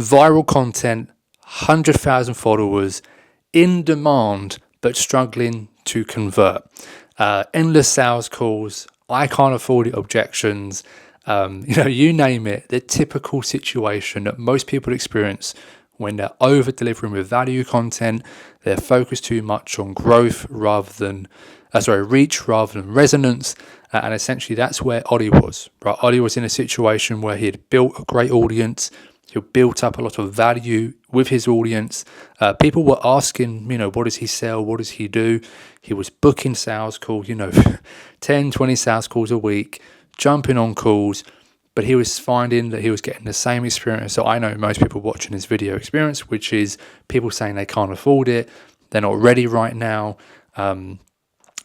viral content, 100,000 followers, in demand, but struggling to convert. Endless sales calls, I can't afford it objections, you name it, the typical situation that most people experience when they're over delivering with value content. They're focused too much on growth rather than reach rather than resonance. And essentially that's where Olly was, right? Olly was in a situation where he had built a great audience. He built up a lot of value with his audience. People were asking, what does he sell? What does he do? He was booking sales calls, 10, 20 sales calls a week, jumping on calls. But he was finding that he was getting the same experience. So I know most people watching this video experience, which is people saying they can't afford it. They're not ready right now. They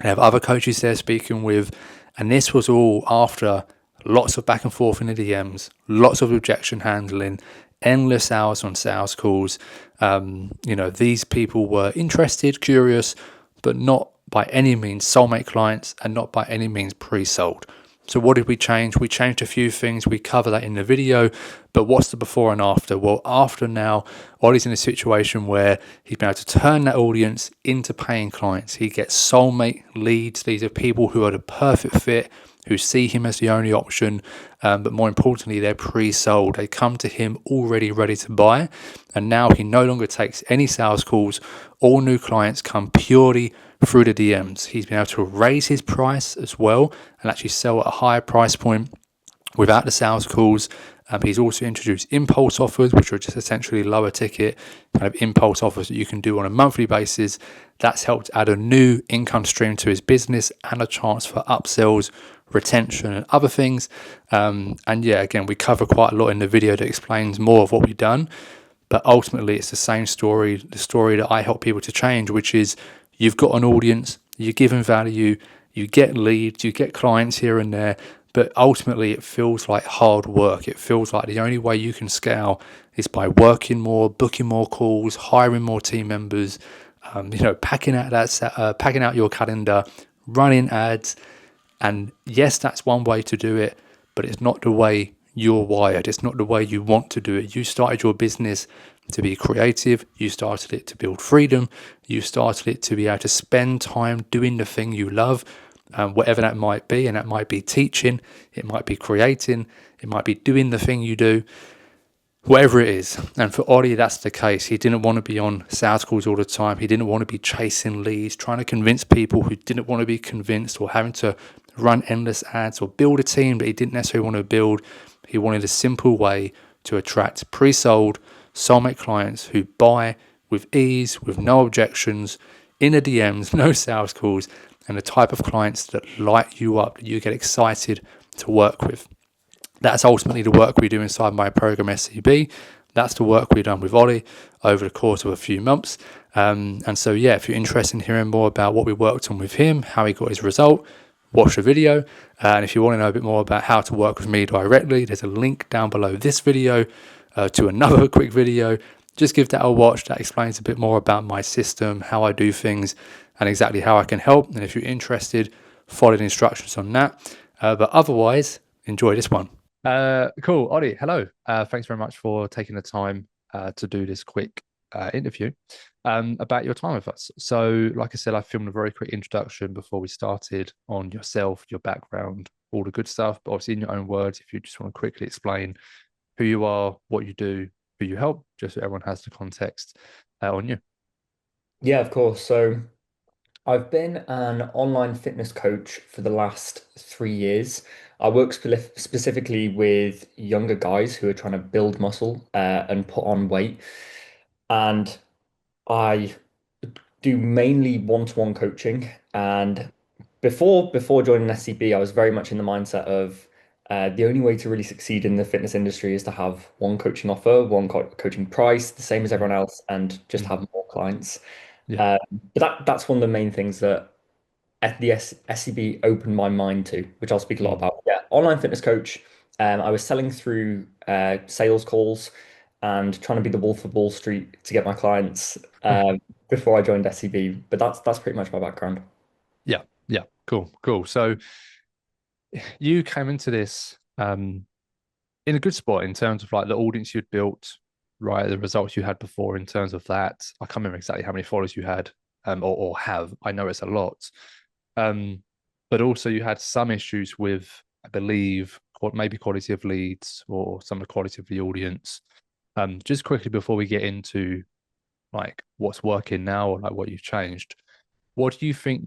have other coaches they're speaking with. And this was all after lots of back and forth in the DMs, lots of objection handling, endless hours on sales calls. These people were interested, curious, but not by any means soulmate clients and not by any means pre-sold. So what did we change? We changed a few things. We cover that in the video. But what's the before and after? Well, after now, Olly's in a situation where he's been able to turn that audience into paying clients. He gets soulmate leads. These are people who are the perfect fit, who see him as the only option, but more importantly, they're pre-sold. They come to him already ready to buy, and now he no longer takes any sales calls. All new clients come purely through the DMs. He's been able to raise his price as well and actually sell at a higher price point without the sales calls. He's also introduced impulse offers, which are just essentially lower ticket kind of impulse offers that you can do on a monthly basis. That's helped add a new income stream to his business and a chance for upsells, retention, and other things. Again, we cover quite a lot in the video that explains more of what we've done. But ultimately, it's the same story, the story that I help people to change, which is you've got an audience, you're giving value, you get leads, you get clients here and there, but ultimately it feels like hard work. It feels like the only way you can scale is by working more, booking more calls, hiring more team members, packing out your calendar, running ads. And yes, that's one way to do it, but it's not the way you're wired. It's not the way you want to do it. You started your business to be creative. You started it to build freedom. You started it to be able to spend time doing the thing you love, whatever that might be. And that might be teaching. It might be creating. It might be doing the thing you do, whatever it is. And for Olly, that's the case. He didn't want to be on sales calls all the time. He didn't want to be chasing leads, trying to convince people who didn't want to be convinced, or having to run endless ads or build a team that he didn't necessarily want to build. He wanted a simple way to attract pre-sold soulmate clients who buy with ease, with no objections, in the DMs, no sales calls, and the type of clients that light you up, that you get excited to work with. That's ultimately the work we do inside my program SCB. That's the work we've done with Olly over the course of a few months. If you're interested in hearing more about what we worked on with him, how he got his result, watch the video. And if you want to know a bit more about how to work with me directly, there's a link down below this video to another quick video. Just give that a watch. That explains a bit more about my system, how I do things, and exactly how I can help. And if you're interested, follow the instructions on that. But otherwise, enjoy this one. Cool. Olly, hello. Thanks very much for taking the time to do this quick interview about your time with us. So, like I said, I filmed a very quick introduction before we started on yourself, your background, all the good stuff. But obviously, in your own words, if you just want to quickly explain who you are, what you do, who you help, just so everyone has the context on you. Yeah, of course. So I've been an online fitness coach for the last 3 years. I work specifically with younger guys who are trying to build muscle and put on weight. And I do mainly one-to-one coaching. And before joining SCB, I was very much in the mindset of the only way to really succeed in the fitness industry is to have one coaching offer, one coaching price, the same as Mm, everyone else, and just mm, have more clients. yeah. Um, but that's one of the main things that the SCB opened my mind to, which I'll speak a lot Mm. about. Yeah, online fitness coach. I was selling through sales calls and trying to be the wolf of Wall Street to get my clients before I joined SCB. But that's pretty much my background. Yeah. Yeah. Cool. Cool. So you came into this in a good spot in terms of like the audience you'd built. right? The results you had before in terms of that. I can't remember exactly how many followers you had, or have. I know it's a lot. Um, but also you had some issues with, I believe, maybe quality of leads or some of the quality of the audience. Just quickly before we get into like what's working now or like what you've changed, what do you think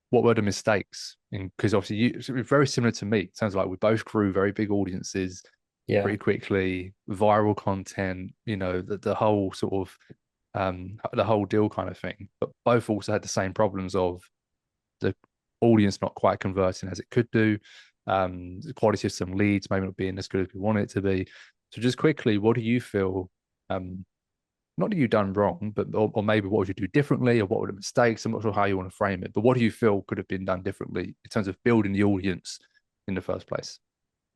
what were the mistakes? Because obviously you it's very similar to me. It sounds like we both grew very big audiences Yeah. pretty quickly, viral content, the whole sort of the whole deal kind of thing. But both also had the same problems of the audience not quite converting as it could do, the quality of some leads maybe not being as good as we want it to be. So just quickly, what do you feel not that you've done wrong, but or maybe what would you do differently, or what were the mistakes? I'm not sure how you want to frame it, but what do you feel could have been done differently in terms of building the audience in the first place?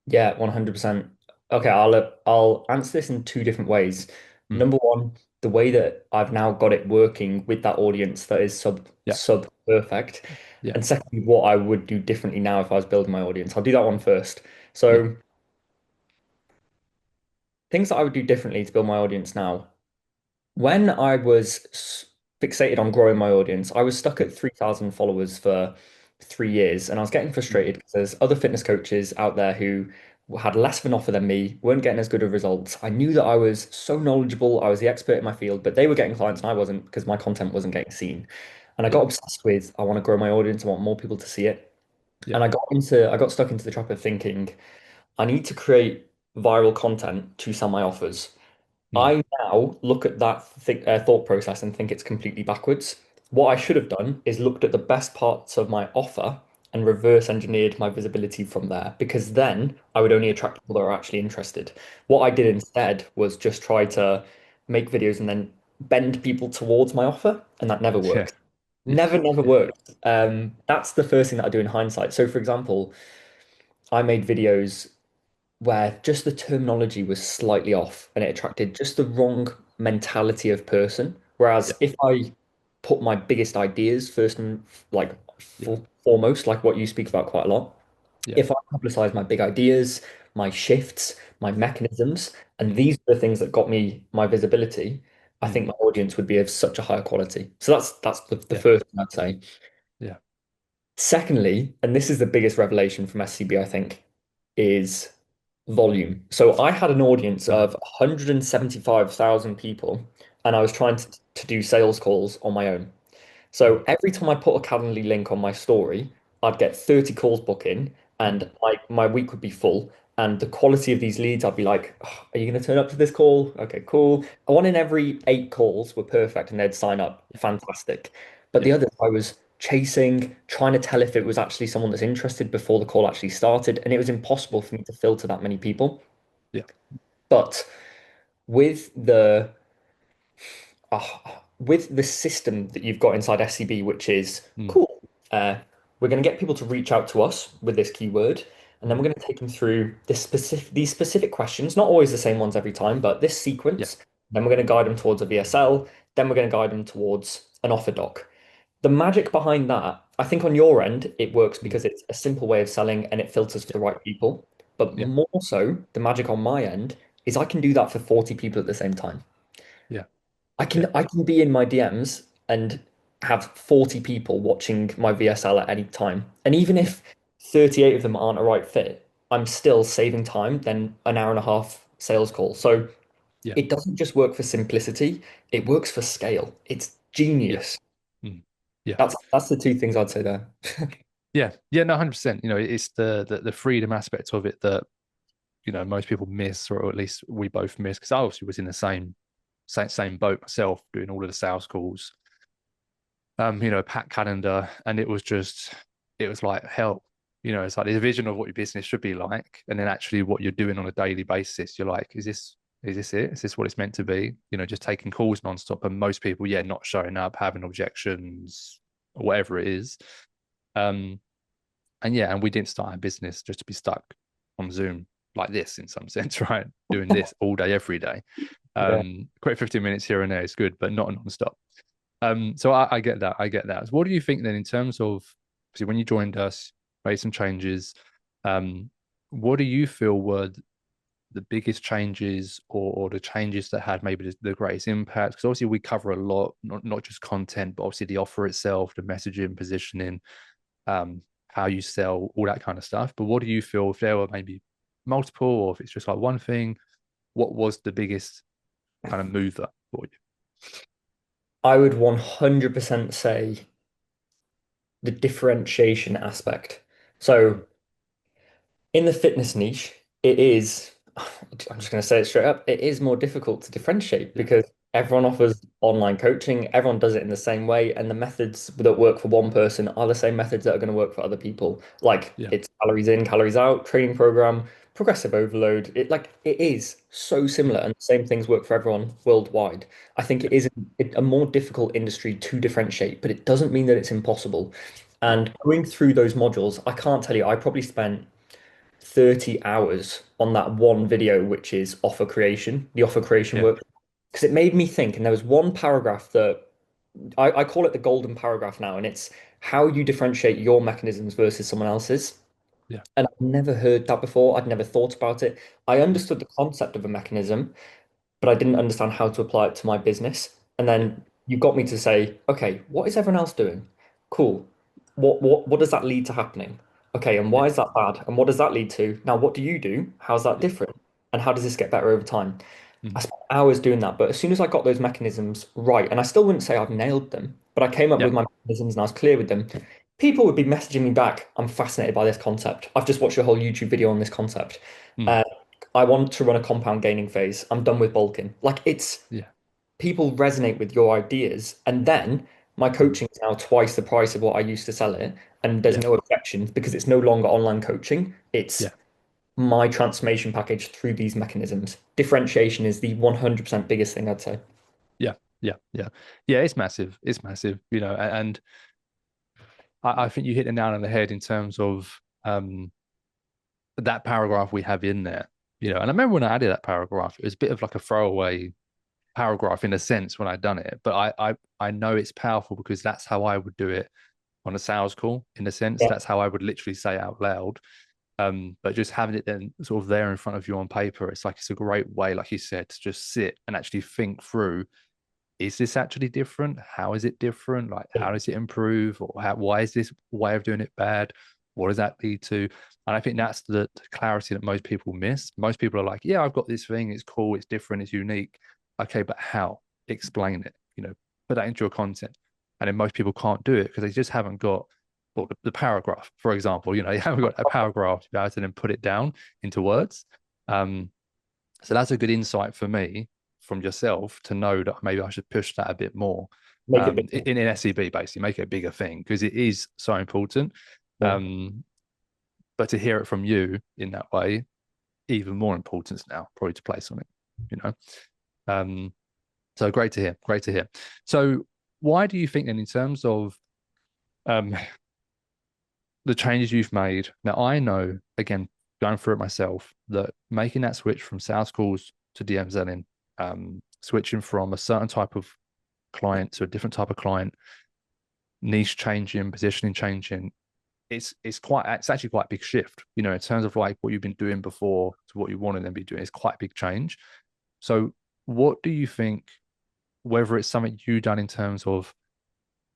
Yeah, 100%. Okay, I'll answer this in two different ways. Mm, Number one, the way that I've now got it working with that audience that is yeah, sub perfect. yeah, And secondly, what I would do differently now if I was building my audience. I'll do that one first. yeah, So, things that I would do differently to build my audience now. When I was fixated on growing my audience, I was stuck at 3,000 followers for 3 years, and I was getting mm, frustrated because there's other fitness coaches out there who had less of an offer than me, weren't getting as good of results. I knew that I was so knowledgeable, I was the expert in my field, but they were getting clients and I wasn't because my content wasn't getting seen. And I yeah, got obsessed with, I want to grow my audience, I want more people to see it. yeah, And I got stuck into the trap of thinking, I need to create viral content to sell my offers. mm, I now look at that thought process and think it's completely backwards. What I should have done is looked at the best parts of my offer and reverse engineered my visibility from there, because then I would only attract people that are actually interested. What I did instead was just try to make videos and then bend people towards my offer, and that never yeah, worked. yeah, Never yeah, worked. That's the first thing that I do in hindsight. So, for example, I made videos where just the terminology was slightly off and it attracted just the wrong mentality of person. yeah, Whereas if I put my biggest ideas first and like yeah, foremost, like what you speak about quite a lot, yeah, if I publicize my big ideas, my shifts, my mechanisms, and mm, these are the things that got me my visibility, I mm, think my audience would be of such a higher quality. So that's the yeah, first thing I'd say. yeah, Secondly, and this is the biggest revelation from SCB, I think, is volume. So I had an audience mm, of 175,000 people, and I was trying to do sales calls on my own. mm, So every time I put a Calendly link on my story, I'd get 30 calls booked in, mm, and my week would be full. And the quality of these leads, I'd be like, "Oh, are you going to turn up to this call? Okay, cool." One in every 8 calls were perfect, and they'd sign up. Fantastic. But yeah, the others, I was chasing, trying to tell if it was actually someone that's interested before the call actually started, and it was impossible for me to filter that many people. yeah, But with uh, with the system that you've got inside SCB, which is mm, cool. We're going to get people to reach out to us with this keyword, and then mm, we're going to take them through these specific questions, not always the same ones every time, but this yeah, sequence. Then we're going to guide them towards a VSL. Then we're going to guide them towards an offer doc. The magic behind that, I think on your end, it works mm, because it's a simple way of selling and it filters for yeah, the right people. But yeah, more so, the magic on my end is I can do that for 40 people at the same time. yeah, I yeah, can I can be in my DMs and have 40 people watching my VSL at any time. And even yeah, if 38 of them aren't a right fit, I'm still saving time than an hour and a half sales call. So yeah, it doesn't just work for simplicity, it works for scale. It's yeah, genius. mm, yeah. That's the two things I'd say there. Yeah, yeah, no, 100%. It's the freedom aspect of it that most people miss, or at least we both miss. Because I obviously was in the same boat myself, doing all of the sales calls, packed calendar, and it was like hell. It's like the vision of what your business should be like, and then actually what you're doing on a daily basis. You're like, is this it? Is this what it's meant to be? Just taking calls nonstop, and most people, yeah, not showing up, having objections, or whatever it is. Um, and yeah, and we didn't start our business just to be stuck on Zoom like this in some sense, right? Doing this all day, every day. Yeah. Quick 15 minutes here and there is good, but not non-stop. So I get that. I get that. So what do you think then in terms of, see, when you joined us, made some changes, um, what do you feel were the biggest changes, or the changes that had maybe the greatest impact? Because obviously we cover a lot, not just content, but obviously the offer itself, the messaging, positioning, how you sell, all that kind of stuff. But what do you feel if there were maybe multiple, or if it's just like one thing? What was the biggest kind of mover for you? I would 100% say the differentiation aspect. So in the fitness niche, it is, I'm just going to say it straight up, it is more difficult to differentiate Yeah, because everyone offers online coaching, everyone does it in the same way, and the methods that work for one person are the same methods that are going to work for other people. Like yeah, it's calories in, calories out, training program, progressive overload. It is so similar, yeah, and the same things work for everyone worldwide. I think it is a more difficult industry to differentiate, but it doesn't mean that it's impossible. yeah, And going through those modules, I can't tell you, I probably spent 30 hours on that one video, which is offer creation, the offer creation yeah, work. Because it made me think, and there was one paragraph that I call it the golden paragraph now, and it's how you differentiate your mechanisms versus someone else's. yeah, And I've never heard that before. I'd never thought about it. I yeah, understood the concept of a mechanism, but I didn't understand how to apply it to my business. And yeah, then you got me to say, okay, what is everyone else doing? Cool. What does that lead to happening? Okay, and yeah, why is that bad? And what does that lead to? Now, what do you do? How's that yeah, different? And how does this get better over time? I mhm, spent hours doing that, but as soon as I got those mechanisms right, and I still wouldn't say I've nailed them, but I came up yeah, with my mechanisms and I was clear with them, people would be messaging me back. I'm fascinated by this concept. I've just watched your whole YouTube video on this concept. mm, Uh, I want to run a compound gaining phase. I'm done with bulking. Like it's yeah, people resonate with your ideas, and then my mm, coaching is now twice the price of what I used to sell it, and there's yeah, no objections because it's no longer online coaching. It's yeah, my transformation package through these mechanisms. Differentiation is the 100% biggest thing I'd say. yeah, yeah, yeah, yeah. It's massive. It's massive. And I think you hit the nail on the head in terms of that paragraph we have in there. And I remember when I added that paragraph, it was a bit of like a throwaway paragraph in a sense when I'd done it, but I know it's powerful because that's how I would do it on a sales call. In a sense, Yeah, that's how I would literally say out loud. But just having it then sort of there in front of you on paper, it's a great way, like you said, to just sit and actually think through, is this actually different? How is it different? Like, yeah, how does it improve? Or why is this way of doing it bad? What does that lead to? And I think that's the clarity that most people miss. Most people are like, yeah, I've got this thing. It's cool. It's different. It's unique. Okay, but how? Explain it, put that into your content. And then most people can't do it because they just haven't got, well, the paragraph, for example, you haven't got a paragraph to be able to then put it down into words. Um, so that's a good insight for me from yourself to know that maybe I should push that a bit more make it big. in SEB, basically, make it a bigger thing because it is so important. Yeah, Um, but to hear it from you in that way, even more importance now, probably to place on it, you know. Um, so great to hear, great to hear. So why do you think then, in terms of um, the changes you've made? Now I know, again, going through it myself, that making that switch from sales calls to DM selling, switching from a certain type of client to a different type of client, niche changing, positioning changing, it's actually quite a big shift, in terms of like what you've been doing before to what you want to then be doing. It's quite a big change. So what do you think, whether it's something you've done in terms of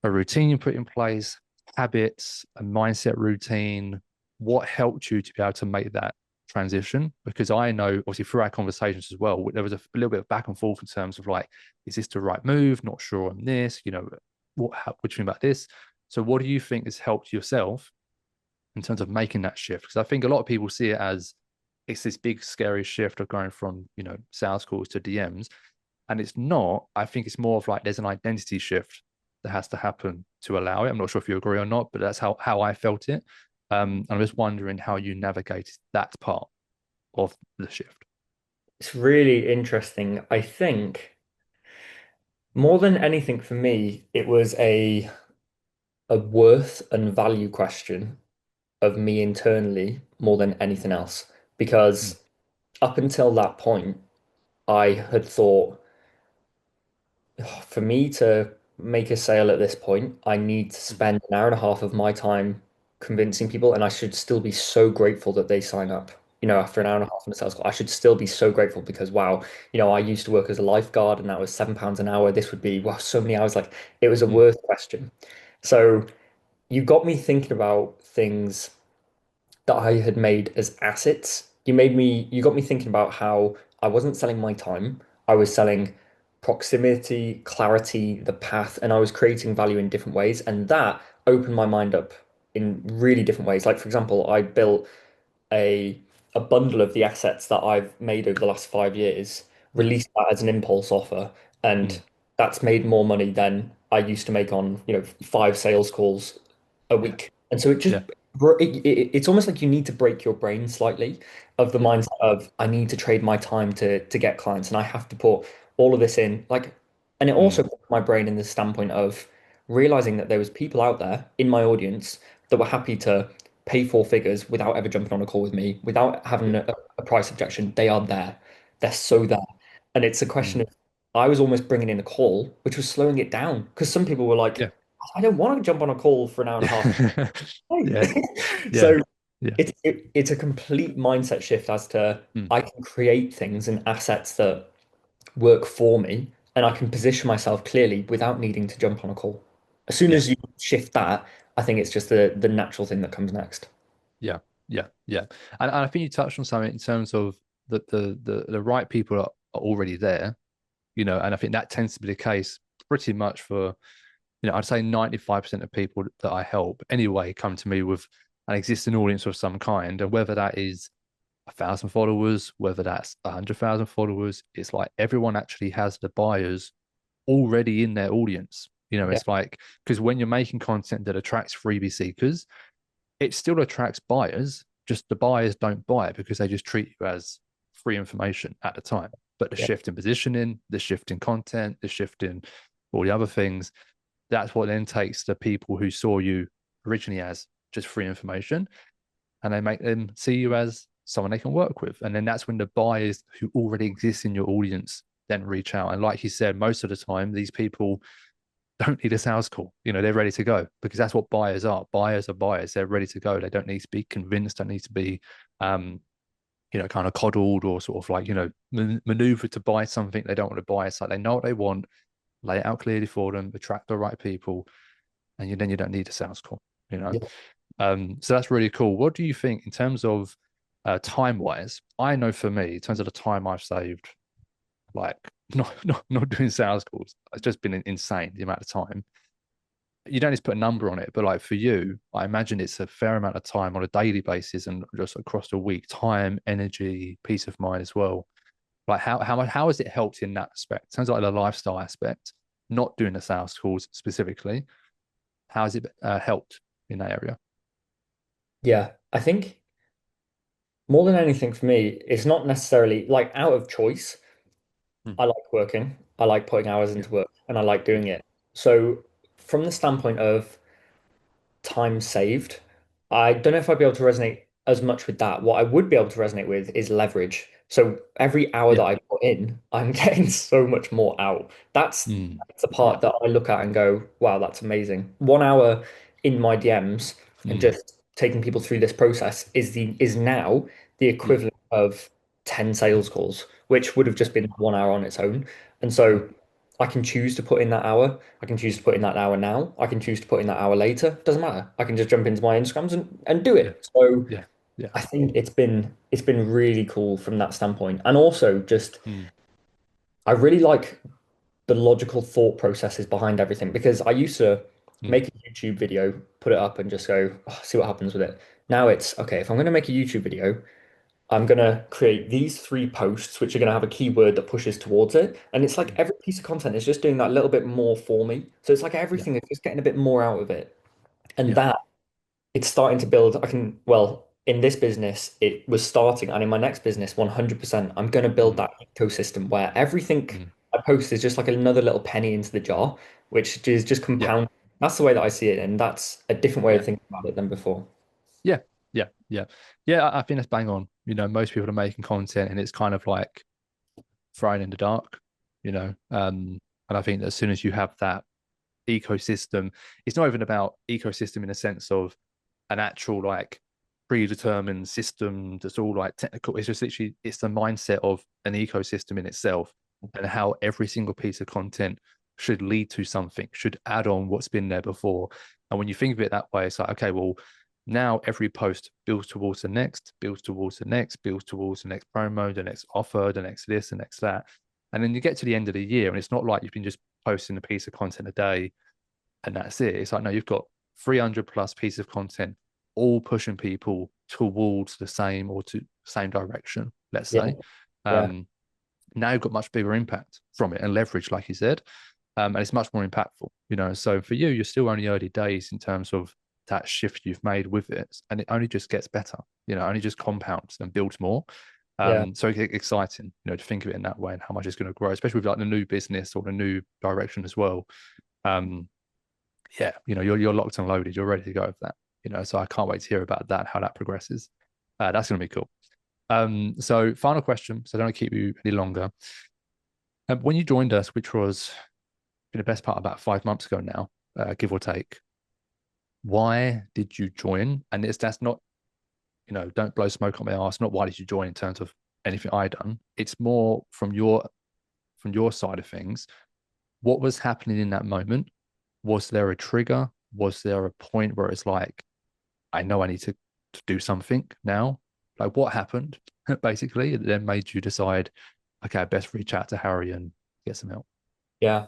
a routine you put in place, habits, a mindset routine, what helped you to be able to make that transition? Because I know, obviously, through our conversations as well, there was a little bit of back and forth in terms of like, is this the right move? Not sure on this, what do you think about this? So, what do you think has helped yourself in terms of making that shift? Because I think a lot of people see it as it's this big, scary shift of going from, sales calls to DMs. And it's not. I think it's more of like there's an identity shift that has to happen to allow it. I'm not sure if you agree or not, but that's how I felt it. I'm just wondering how you navigated that part of the shift. it's really interesting. I think more than anything for me, it was a worth and value question of me internally more than anything else. Mm, Because up until that point, I had thought, "Oh, for me to make a sale at this point, I need to mm, spend an hour and a half of my time convincing people, and I should still be so grateful that they sign up. after an hour and a half in a sales call, I should still be so grateful because wow, I used to work as a lifeguard and that was £7 an hour. This would be wow, so many hours. Like it was a mm, worth question. So you got me thinking about things that I had made as assets. You got me thinking about how I wasn't selling my time. I was selling proximity, clarity, the path, and I was creating value in different ways. And that opened my mind up in really different ways. Like, for example, I built a a bundle of the assets that I've made over the last 5 years, mm, released that as an impulse offer, and mm. that's made more money than I used to make on, 5 sales calls a Yeah, week. And so yeah, it's almost like you need to break your brain slightly of the yeah, mindset of I need to trade my time to get clients and I have to put all of this in. Like, and it also mm, put my brain in the standpoint of realizing that there was people out there in my audience that were happy to pay 4 figures without ever jumping on a call with me, without having yeah, a price objection. They are there. They're so there. And it's a question mm, of I was almost bringing in a call, which was slowing it down because some people were like, yeah, I don't want to jump on a call for an hour and a half. yeah, yeah, yeah, So yeah, it's a complete mindset shift as to mm, I can create things and assets that work for me and I can position myself clearly without needing to jump on a call. As soon yeah, as you shift that, I think it's just the natural thing that comes next. yeah, yeah, yeah. And I think you touched on something in terms of the right people are already there, and I think that tends to be the case pretty much for, I'd say 95% of people that I help anyway come to me with an existing audience of some kind. And whether that is 1,000 followers, whether that's 100,000 followers, it's like everyone actually has the buyers already in their audience. Yeah, It's like, because when you're making content that attracts freebie seekers, it still attracts buyers, just the buyers don't buy it because they just treat you as free information at the time. But the yeah, shift in positioning, the shift in content, the shift in all the other things, that's what then takes the people who saw you originally as just free information and they make them see you as someone they can work with. And then that's when the buyers who already exist in your audience then reach out. And like you said, most of the time, these people don't need a sales call. They're ready to go because that's what buyers are. Buyers are buyers. They're ready to go. They don't need to be convinced. Don't need to be, um, kind of coddled or sort of like, maneuvered to buy something they don't want to buy. It's like they know what they want, lay it out clearly for them, attract the right people, and then you don't need a sales call. You know, yeah, so that's really cool. What do you think in terms of time wise? I know for me, in terms of the time I've saved, like not doing sales calls, it's just been insane the amount of time. You don't need to put a number on it, but like for you, I imagine it's a fair amount of time on a daily basis and just across the week, time, energy, peace of mind as well. Like how has it helped in that aspect? Sounds like the lifestyle aspect, not doing the sales calls specifically. How has it helped in that area? yeah. I think more than anything for me, it's not necessarily like out of choice. Hmm. I like working. I like putting hours Yeah, into work and I like yeah, doing it. So from the standpoint of time saved. I don't know if I'd be able to resonate as much with that. What I would be able to resonate with is leverage. So every hour that yeah, I put in, I'm getting so much more out. mm, That's the yeah, part that I look at and go, wow, that's amazing. 1 hour in my DMs and mm, just taking people through this process is now the yeah, equivalent of 10 sales calls, which would have yeah, just been 1 hour on its own. And mm, so I can choose to put in that hour. I can choose to put in that hour now. I can choose to put in that hour later. Doesn't matter. I can just jump into my Instagrams and do yeah, it. So yeah, yeah, I think it's been really cool from that standpoint. And also just mm, I really like the logical thought processes behind everything because I used to mm, make a YouTube video, put it up and just go, "Oh, see what happens with it." Now it's okay, if I'm going to make a YouTube video, I'm gonna create these 3 posts, which are gonna have a keyword that pushes towards it. And it's like mm, every piece of content is just doing that little bit more for me. So it's like yeah, everything is just getting a bit more out of it. And yeah, that it's starting to build. Well, in this business, it was starting, and in my next business, 100%, I'm gonna build mm, that ecosystem where everything mm, I post is just like another little penny into the jar, which is just yeah, compound. That's the way that I see it, and that's a different way of yeah, thinking about it than before. yeah, yeah, yeah, yeah. I think that's bang on. Most people are making content, and it's kind of like thrown in the dark. And I think that as soon as you have that ecosystem, it's not even about ecosystem in a sense of an actual like predetermined system that's all like technical. It's just literally it's the mindset of an ecosystem in itself and how every single piece of content should lead to something, should add on what's been there before. And when you think of it that way, it's like, okay, well, now every post builds towards the next, builds towards the next, builds towards the next promo, the next offer, the next this, the next that. And then you get to the end of the year, and it's not like you've been just posting a piece of content a day and that's it. It's like, no, you've got 300 plus pieces of content, all pushing people towards the same or to same direction, let's Yeah, say. yeah, Um, Now you've got much bigger impact from it and leverage, like you said. And it's much more impactful, you know. So for you, you're still only early days in terms of that shift you've made with it. And it only just gets better, you know, only just compounds and builds more. yeah, So it's exciting, you know, to think of it in that way and how much it's going to grow, especially with like the new business or the new direction as well. Um, yeah, you know, you're locked and loaded. You're ready to go with that. You know, so I can't wait to hear about that, how that progresses. That's going to be cool. So final question, so I don't want to keep you any longer. When you joined us, which was in the best part about 5 months ago now, give or take, why did you join? And that's not, you know, don't blow smoke on my ass. Not why did you join in terms of anything I done. It's more from your side of things. What was happening in that moment? Was there a trigger? Was there a point where it's like, I know I need to do something now? Like what happened basically that then made you decide, okay, I best reach out to Harry and get some help? yeah.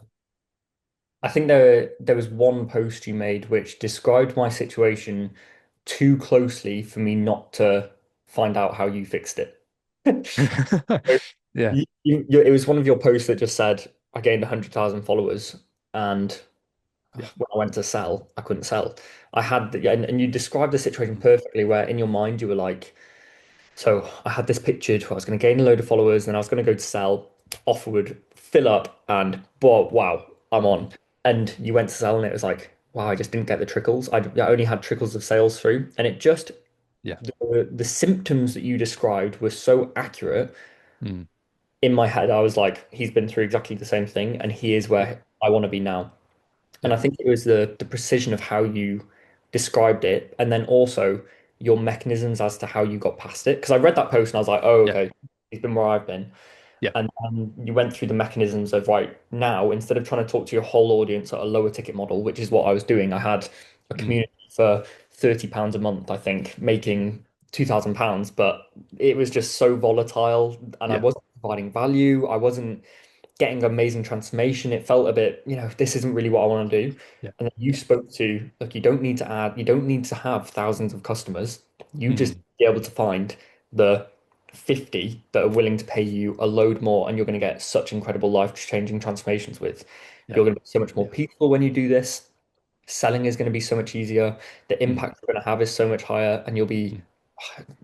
I think there was one post you made which described my situation too closely for me not to find out how you fixed it. Yeah. It was one of your posts that just said, I gained 100,000 followers, and Yeah. when I went to sell, I couldn't sell. I had the, and you described the situation perfectly where in your mind you were like, so I had this pictured where I was going to gain a load of followers, and then I was going to go to sell, offer would fill up, and boy, wow, I'm on. And you went to sell, and it was like, wow, I just didn't get the trickles. I only had trickles of sales through, and it just Yeah. the symptoms that you described were so accurate. Mm. In my head, I was like, he's been through exactly the same thing, and he is Yeah. where I want to be now. And Yeah. I think it was the precision of how you described it, and then also your mechanisms as to how you got past it. Because I read that post and I was like, oh, Yeah. okay, he's been where I've been. Yeah. And you went through the mechanisms of right now, instead of trying to talk to your whole audience at a lower ticket model, which is what I was doing, I had a Mm. community for £30 a month, I think, making £2,000, but it was just so volatile and I Yeah. wasn't providing value. I wasn't getting amazing transformation. It felt a bit, this isn't really what I want to do. Yeah. And then you Yeah. spoke to, look, you don't need to have thousands of customers. You just Mm. be able to find the 50 that are willing to pay you a load more, and you're going to get such incredible life-changing transformations with. Yeah. You're going to be so much more Yeah. peaceful when you do this. Selling is going to be so much easier. The Mm. impact you're going to have is so much higher, and you'll be Mm.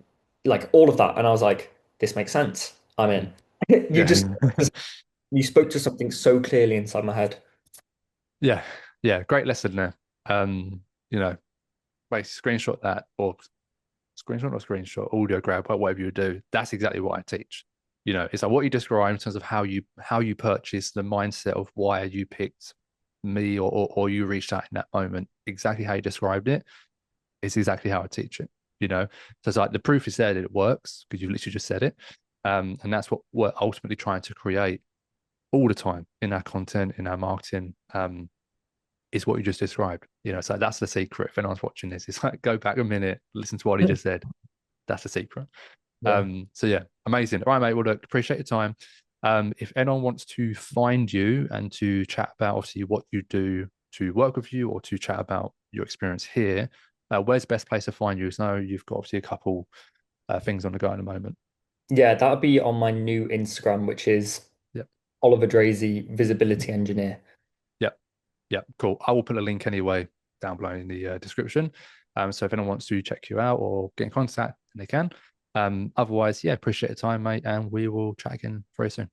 like all of that. And I was like, this makes sense. I'm Mm. in. You Yeah. just you spoke to something so clearly inside my head. Yeah. Yeah. Great lesson there. You know, wait, screenshot that or screenshot, audio grab, whatever you do. That's exactly what I teach. You know, it's like what you describe in terms of how you purchase, the mindset of why you picked me or you reached out in that moment. Exactly how you described it is exactly how I teach it. You know, so it's like the proof is there that it works because you've literally just said it. And that's what we're ultimately trying to create all the time in our content, in our marketing. Is what you just described. You know, so that's the secret. If anyone's watching this, it's like go back a minute, listen to what he just said. That's the secret. Yeah. So yeah, amazing. All right, mate. Well, look, appreciate your time. If anyone wants to find you and to chat about obviously what you do to work with you or to chat about your experience here, where's the best place to find you? So I know you've got obviously a couple things on the go at the moment. Yeah, that'll be on my new Instagram, which is Yep. Oliver Drazy, Visibility Engineer. Yep. Yep. Cool. I will put a link anyway down below in the description. So if anyone wants to check you out or get in contact, they can. Otherwise, yeah, appreciate your time, mate, and we will chat again very soon.